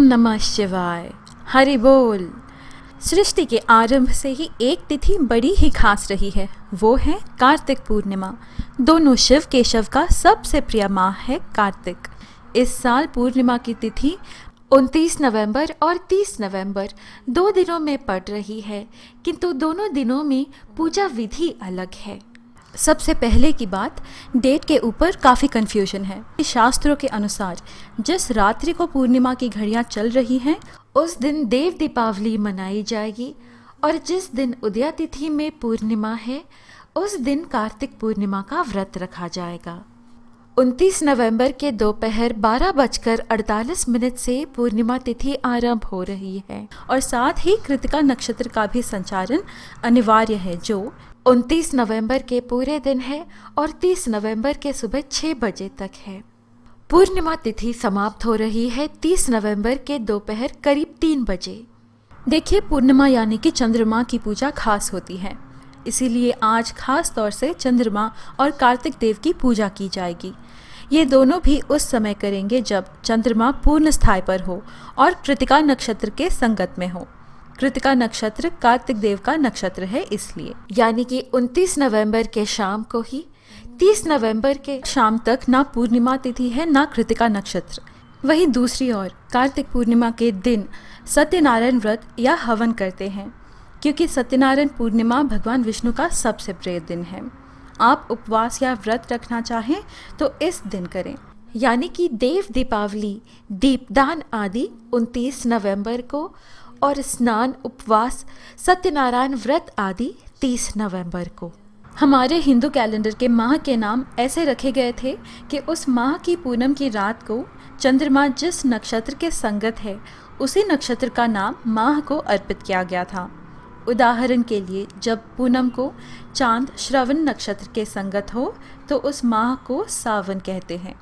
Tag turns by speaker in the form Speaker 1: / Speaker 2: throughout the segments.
Speaker 1: नमः शिवाय। हरि बोल। सृष्टि के आरंभ से ही एक तिथि बड़ी ही खास रही है, वो है कार्तिक पूर्णिमा। दोनों शिव केशव का सबसे प्रिय माह है कार्तिक। इस साल पूर्णिमा की तिथि 29 नवंबर और 30 नवंबर 2 दिनों में पड़ रही है, किंतु दोनों दिनों में पूजा विधि अलग है। सबसे पहले की बात, डेट के ऊपर काफ़ी कन्फ्यूजन है। शास्त्रों के अनुसार जिस रात्रि को पूर्णिमा की घड़ियां चल रही हैं, उस दिन देव दीपावली मनाई जाएगी, और जिस दिन उदया तिथि में पूर्णिमा है, उस दिन कार्तिक पूर्णिमा का व्रत रखा जाएगा। 29 नवंबर के दोपहर 12:48 से पूर्णिमा तिथि आरंभ हो रही है, और साथ ही कृतिका नक्षत्र का भी संचारण अनिवार्य है, जो 29 नवंबर के पूरे दिन है और 30 नवंबर के सुबह 6 बजे तक है। पूर्णिमा तिथि समाप्त हो रही है 30 नवंबर के दोपहर करीब 3 बजे। देखिए, पूर्णिमा यानी कि चंद्रमा की पूजा खास होती है, इसीलिए आज खास तौर से चंद्रमा और कार्तिक देव की पूजा की जाएगी। ये दोनों भी उस समय करेंगे जब चंद्रमा पूर्ण स्थाई पर हो और कृतिका नक्षत्र के संगत में हो। कृतिका नक्षत्र कार्तिक देव का नक्षत्र है, इसलिए यानी कि 29 नवंबर के शाम को ही 30 नवंबर के शाम तक ना पूर्णिमा तिथि है ना कृतिका नक्षत्र। वहीं दूसरी ओर कार्तिक पूर्णिमा के दिन सत्यनारायण व्रत या हवन करते हैं, क्योंकि सत्यनारायण पूर्णिमा भगवान विष्णु का सबसे प्रिय दिन है। आप उपवास या व्रत रखना चाहें तो इस दिन करें, यानी कि देव दीपावली, दीपदान आदि 29 नवंबर को, और स्नान, उपवास, सत्यनारायण व्रत आदि 30 नवंबर को। हमारे हिंदू कैलेंडर के माह के नाम ऐसे रखे गए थे कि उस माह की पूनम की रात को चंद्रमा जिस नक्षत्र के संगत है, उसी नक्षत्र का नाम माह को अर्पित किया गया था। उदाहरण के लिए, जब पूनम को चांद श्रवण नक्षत्र के संगत हो तो उस माह को सावन कहते हैं।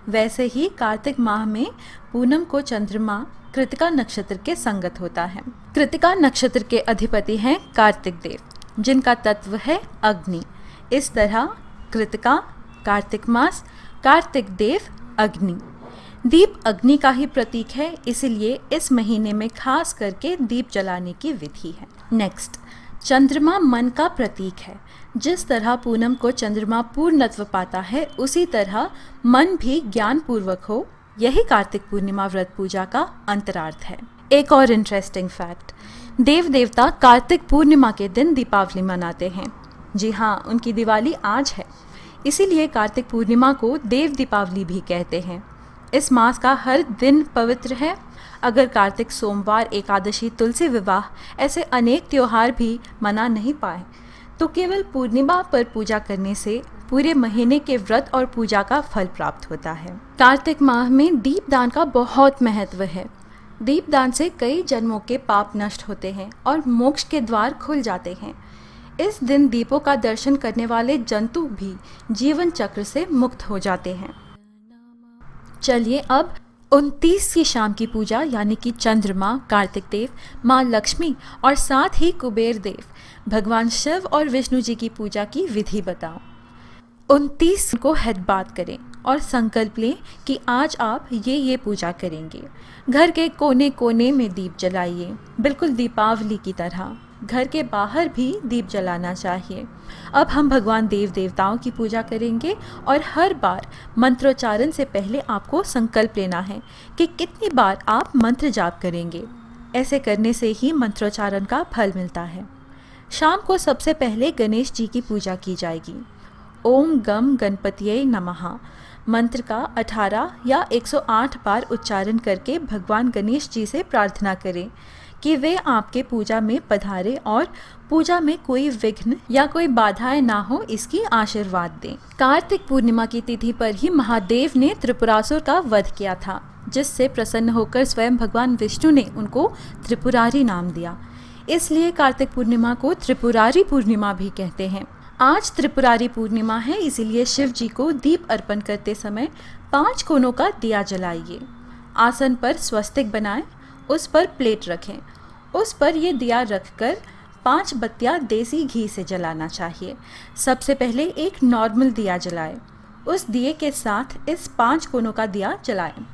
Speaker 1: वैसे ही कार्तिक माह में पूनम को चंद्रमा कृतिका नक्षत्र के संगत होता है। कृतिका नक्षत्र के अधिपति हैं कार्तिक देव, जिनका तत्व है अग्नि। इस तरह कृतिका, कार्तिक मास, कार्तिक देव, अग्नि। दीप अग्नि का ही प्रतीक है, इसलिए इस महीने में खास करके दीप जलाने की विधि है। नेक्स्ट, चंद्रमा मन का प्रतीक है। जिस तरह पूनम को चंद्रमा पूर्णत्व पाता है, उसी तरह मन भी ज्ञान पूर्वक हो, यही कार्तिक पूर्णिमा व्रत पूजा का अंतरार्थ है। एक और इंटरेस्टिंग फैक्ट, देव देवता कार्तिक पूर्णिमा के दिन दीपावली मनाते हैं। जी हाँ, उनकी दिवाली आज है, इसीलिए कार्तिक पूर्णिमा को देव दीपावली भी कहते हैं। इस मास का हर दिन पवित्र है। अगर कार्तिक सोमवार, एकादशी, तुलसी विवाह ऐसे अनेक त्योहार भी मना नहीं पाए, तो केवल पूर्णिमा पर पूजा करने से पूरे महीने के व्रत और पूजा का फल प्राप्त होता है। कार्तिक माह में दीपदान का बहुत महत्व है। दीपदान से कई जन्मों के पाप नष्ट होते हैं और मोक्ष के द्वार खुल जाते हैं। इस दिन दीपों का दर्शन करने वाले जंतु भी जीवन चक्र से मुक्त हो जाते हैं। चलिए अब 29 की शाम की पूजा, यानी कि चंद्रमा, कार्तिक देव, माँ लक्ष्मी और साथ ही कुबेर देव, भगवान शिव और विष्णु जी की पूजा की विधि बताओ। 29 को हदबात करें और संकल्प लें कि आज आप ये पूजा करेंगे। घर के कोने कोने में दीप जलाइए, बिल्कुल दीपावली की तरह। घर के बाहर भी दीप जलाना चाहिए। अब हम भगवान देव देवताओं की पूजा करेंगे, और हर बार मंत्रोच्चारण से पहले आपको संकल्प लेना है कि कितनी बार आप मंत्र जाप करेंगे। ऐसे करने से ही मंत्रोच्चारण का फल मिलता है। शाम को सबसे पहले गणेश जी की पूजा की जाएगी। ओम गम गणपतिये नमः मंत्र का 18 या 108 बार उच्चारण करके भगवान गणेश जी से प्रार्थना करें कि वे आपके पूजा में पधारे और पूजा में कोई विघ्न या कोई बाधाएं ना हो, इसकी आशीर्वाद दें। कार्तिक पूर्णिमा की तिथि पर ही महादेव ने त्रिपुरासुर का वध किया था, जिससे प्रसन्न होकर स्वयं भगवान विष्णु ने उनको त्रिपुरारी नाम दिया। इसलिए कार्तिक पूर्णिमा को त्रिपुरारी पूर्णिमा भी कहते हैं। आज त्रिपुरारी पूर्णिमा है, इसीलिए शिव जी को दीप अर्पण करते समय 5 कोनों का दिया जलाइए। आसन पर स्वस्तिक बनाएं, उस पर प्लेट रखें, उस पर ये दिया रखकर 5 बत्तियां देसी घी से जलाना चाहिए। सबसे पहले एक नॉर्मल दिया जलाएं, उस दिए के साथ इस 5 कोनों का दिया जलाएं।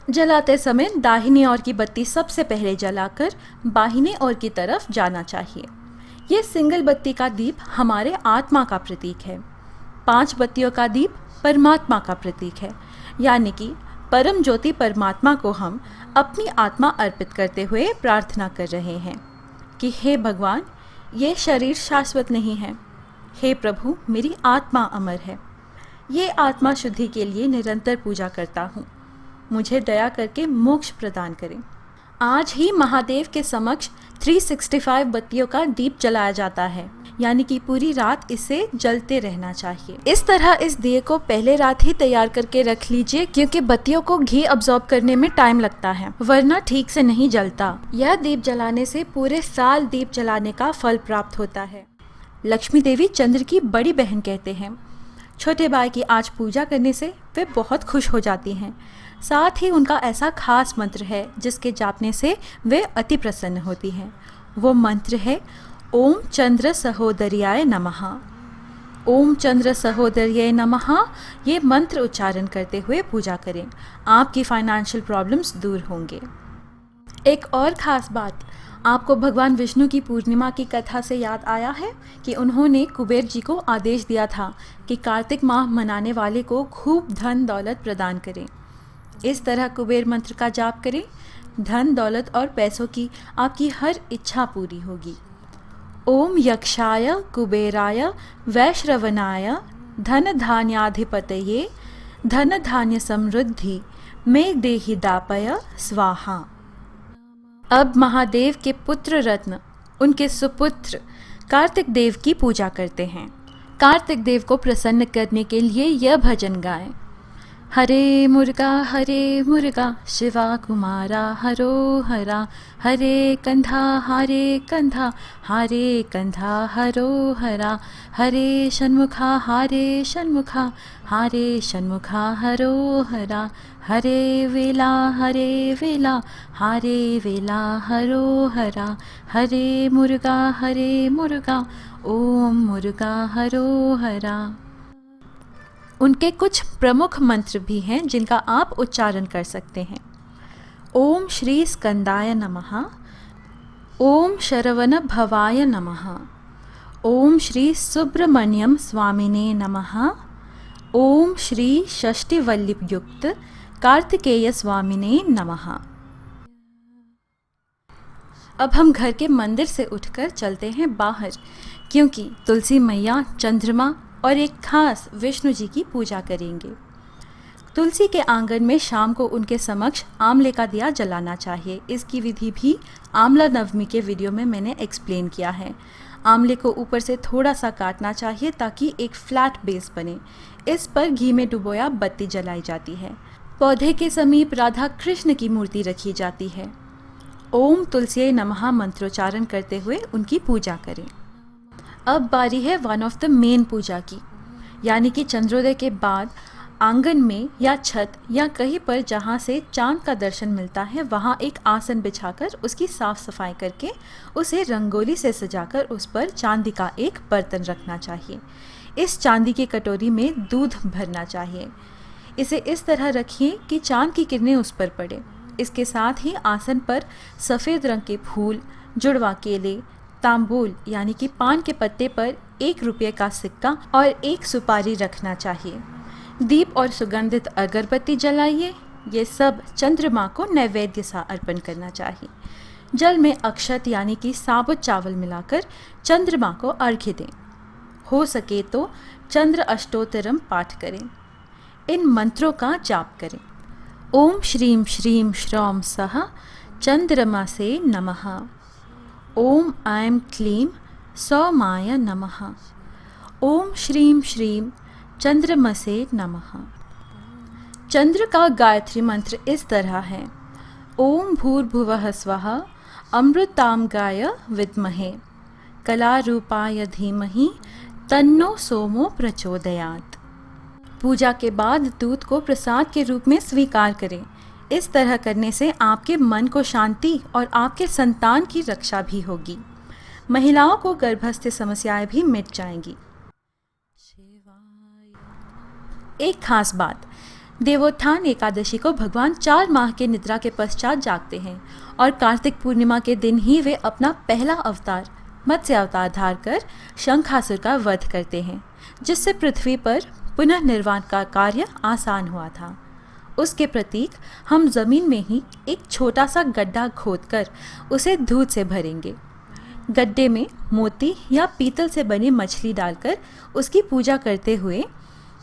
Speaker 1: जलाते समय दाहिनी ओर की बत्ती सबसे पहले जलाकर बाहिनी ओर की तरफ जाना चाहिए। ये सिंगल बत्ती का दीप हमारे आत्मा का प्रतीक है। 5 बत्तियों का दीप परमात्मा का प्रतीक है, यानी कि परम ज्योति परमात्मा को हम अपनी आत्मा अर्पित करते हुए प्रार्थना कर रहे हैं कि हे भगवान, ये शरीर शाश्वत नहीं है। हे प्रभु, मेरी आत्मा अमर है। ये आत्मा शुद्धि के लिए निरंतर पूजा करता हूँ। मुझे दया करके मोक्ष प्रदान करें। आज ही महादेव के समक्ष 365 बत्तियों का दीप जलाया जाता है, यानी कि पूरी रात इसे जलते रहना चाहिए। इस तरह इस दिए को पहले रात ही तैयार करके रख लीजिए, क्योंकि बत्तियों को घी अब्सॉर्ब करने में टाइम लगता है, वरना ठीक से नहीं जलता। यह दीप जलाने से पूरे साल दीप जलाने का फल प्राप्त होता है। लक्ष्मी देवी चंद्र की बड़ी बहन कहते हैं। छोटे भाई की आज पूजा करने से वे बहुत खुश हो जाती हैं। साथ ही उनका ऐसा खास मंत्र है जिसके जापने से वे अति प्रसन्न होती हैं। वो मंत्र है ओम चंद्र सहोदर्याय नमः। ओम चंद्र सहोदर्याय नमः ये मंत्र उच्चारण करते हुए पूजा करें। आपकी फाइनेंशियल प्रॉब्लम्स दूर होंगे। एक और ख़ास बात, आपको भगवान विष्णु की पूर्णिमा की कथा से याद आया है कि उन्होंने कुबेर जी को आदेश दिया था कि कार्तिक माह मनाने वाले को खूब धन दौलत प्रदान करें। इस तरह कुबेर मंत्र का जाप करें, धन दौलत और पैसों की आपकी हर इच्छा पूरी होगी। ओम यक्षाय कुबेराय वैश्रवणाय धन धान्याधिपतये धन धान्य समृद्धि में देहि दापय स्वाहा। अब महादेव के पुत्र रत्न, उनके सुपुत्र कार्तिक देव की पूजा करते हैं। कार्तिक देव को प्रसन्न करने के लिए यह भजन गाएं। हरे मुर्गा शिवा कुमारा हरो हरा, हरे कंधा हारे कंधा हरो हरा, हरे षण्मुखा हारे षण्मुखा हरो हरा, हरे वेला हारे वेला हरो हरा, हरे मुर्गा ओम मुर्गा हरो हरा। उनके कुछ प्रमुख मंत्र भी हैं जिनका आप उच्चारण कर सकते हैं। ओम श्री स्कंदाय नमः, ओम शरवण भवाय नमः, ओम श्री सुब्रमण्यम स्वामिने नमः, ओम श्री षष्टिवल्लभयुक्त कार्तिकेय स्वामिने नमः। अब हम घर के मंदिर से उठकर चलते हैं बाहर, क्योंकि तुलसी मैया, चंद्रमा और एक खास विष्णु जी की पूजा करेंगे। तुलसी के आंगन में शाम को उनके समक्ष आंवले का दिया जलाना चाहिए। इसकी विधि भी आंवला नवमी के वीडियो में मैंने एक्सप्लेन किया है। आंवले को ऊपर से थोड़ा सा काटना चाहिए ताकि एक फ्लैट बेस बने। इस पर घी में डुबोया बत्ती जलाई जाती है। पौधे के समीप राधा कृष्ण की मूर्ति रखी जाती है। ओम तुलसी नमः मंत्रोच्चारण करते हुए उनकी पूजा करें। अब बारी है वन ऑफ द मेन पूजा की, यानी कि चंद्रोदय के बाद आंगन में या छत या कहीं पर जहाँ से चांद का दर्शन मिलता है वहाँ एक आसन बिछाकर उसकी साफ सफाई करके उसे रंगोली से सजाकर उस पर चांदी का एक बर्तन रखना चाहिए। इस चांदी की कटोरी में दूध भरना चाहिए। इसे इस तरह रखिए कि चांद की किरणें उस पर पड़े। इसके साथ ही आसन पर सफ़ेद रंग के फूल, जुड़वा केले, तांबूल यानी कि पान के पत्ते पर 1 रुपये का सिक्का और 1 सुपारी रखना चाहिए। दीप और सुगंधित अगरबत्ती जलाइए। ये सब चंद्रमा को नैवेद्य सा अर्पण करना चाहिए। जल में अक्षत यानी कि साबुत चावल मिलाकर चंद्रमा को अर्घ्य दें। हो सके तो चंद्र अष्टोत्तरम पाठ करें। इन मंत्रों का जाप करें। ओम श्रीं श्रीं श्रौं सः चंद्रमासे नमः। ओम ऐं क्लीं सौमाय नमः। ओम श्रीं श्रीं चंद्रमसे नमः। चंद्र का गायत्री मंत्र इस तरह है। ओम भूर्भुवः स्वः अमृतांगाय विद्महे कलारूपाय धीमहि तन्नो सोमो प्रचोदयात्। पूजा के बाद दूध को प्रसाद के रूप में स्वीकार करें। इस तरह करने से आपके मन को शांति और आपके संतान की रक्षा भी होगी। महिलाओं को गर्भस्थ समस्याएं भी मिट जाएंगी। एक खास बात, देवोत्थान एकादशी को भगवान 4 माह के निद्रा के पश्चात जागते हैं और कार्तिक पूर्णिमा के दिन ही वे अपना पहला अवतार मत्स्य अवतार धार कर शंखासुर का वध करते हैं, जिससे पृथ्वी पर पुनः निर्वाण का कार्य आसान हुआ था। उसके प्रतीक हम जमीन में ही एक छोटा सा गड्ढा खोदकर उसे दूध से भरेंगे। गड्ढे में मोती या पीतल से बनी मछली डालकर उसकी पूजा करते हुए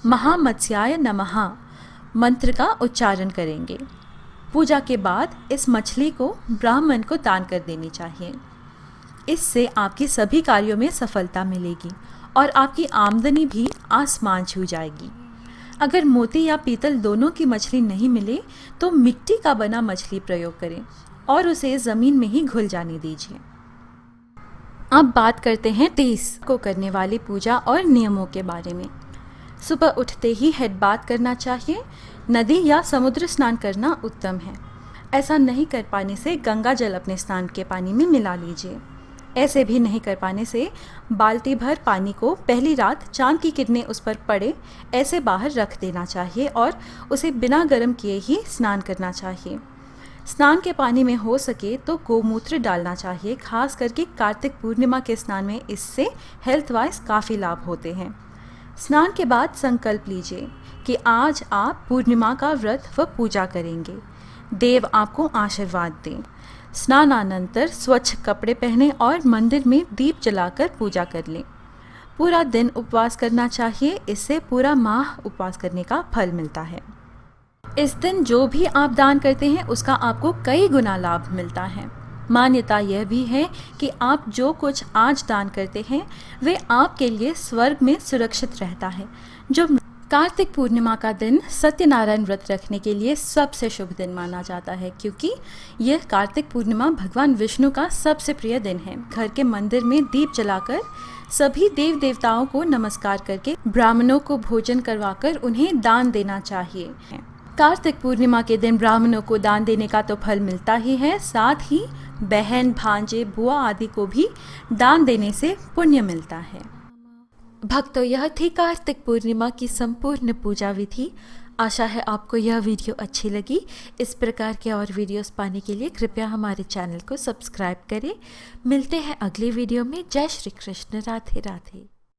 Speaker 1: महामत्स्याय नमः मंत्र का उच्चारण करेंगे। पूजा के बाद इस मछली को ब्राह्मण को दान कर देनी चाहिए। इससे आपकी सभी कार्यों में सफलता मिलेगी और आपकी आमदनी भी आसमान छू जाएगी। अगर मोती या पीतल दोनों की मछली नहीं मिले तो मिट्टी का बना मछली प्रयोग करें और उसे ज़मीन में ही घुल जाने दीजिए। अब बात करते हैं 23 को करने वाली पूजा और नियमों के बारे में। सुबह उठते ही हेड बाथ करना चाहिए। नदी या समुद्र स्नान करना उत्तम है। ऐसा नहीं कर पाने से गंगा जल अपने स्नान के पानी में मिला लीजिए। ऐसे भी नहीं कर पाने से बाल्टी भर पानी को पहली रात चांद की किरणें उस पर पड़े ऐसे बाहर रख देना चाहिए और उसे बिना गर्म किए ही स्नान करना चाहिए। स्नान के पानी में हो सके तो गोमूत्र डालना चाहिए। खास करके कार्तिक पूर्णिमा के स्नान में इससे हेल्थ वाइज काफ़ी लाभ होते हैं। स्नान के बाद संकल्प लीजिए कि आज आप पूर्णिमा का व्रत व पूजा करेंगे। देव आपको आशीर्वाद दें। स्नानानंतर स्वच्छ कपड़े पहने और मंदिर में दीप जलाकर पूजा कर लें। पूरा दिन उपवास करना चाहिए। इससे पूरा माह उपवास करने का फल मिलता है। इस दिन जो भी आप दान करते हैं उसका आपको कई गुना लाभ मिलता है। मान्यता यह भी है कि आप जो कुछ आज दान करते हैं वे आपके लिए स्वर्ग में सुरक्षित रहता है। जो कार्तिक पूर्णिमा का दिन सत्यनारायण व्रत रखने के लिए सबसे शुभ दिन माना जाता है, क्योंकि यह कार्तिक पूर्णिमा भगवान विष्णु का सबसे प्रिय दिन है। घर के मंदिर में दीप जलाकर सभी देव देवताओं को नमस्कार करके ब्राह्मणों को भोजन करवाकर उन्हें दान देना चाहिए। कार्तिक पूर्णिमा के दिन ब्राह्मणों को दान देने का तो फल मिलता ही है, साथ ही बहन, भांजे, बुआ आदि को भी दान देने से पुण्य मिलता है। भक्तों, यह थी कार्तिक पूर्णिमा की संपूर्ण पूजा विधि। आशा है आपको यह वीडियो अच्छी लगी। इस प्रकार के और वीडियोस पाने के लिए कृपया हमारे चैनल को सब्सक्राइब करें। मिलते हैं अगले वीडियो में। जय श्री कृष्ण। राधे राधे।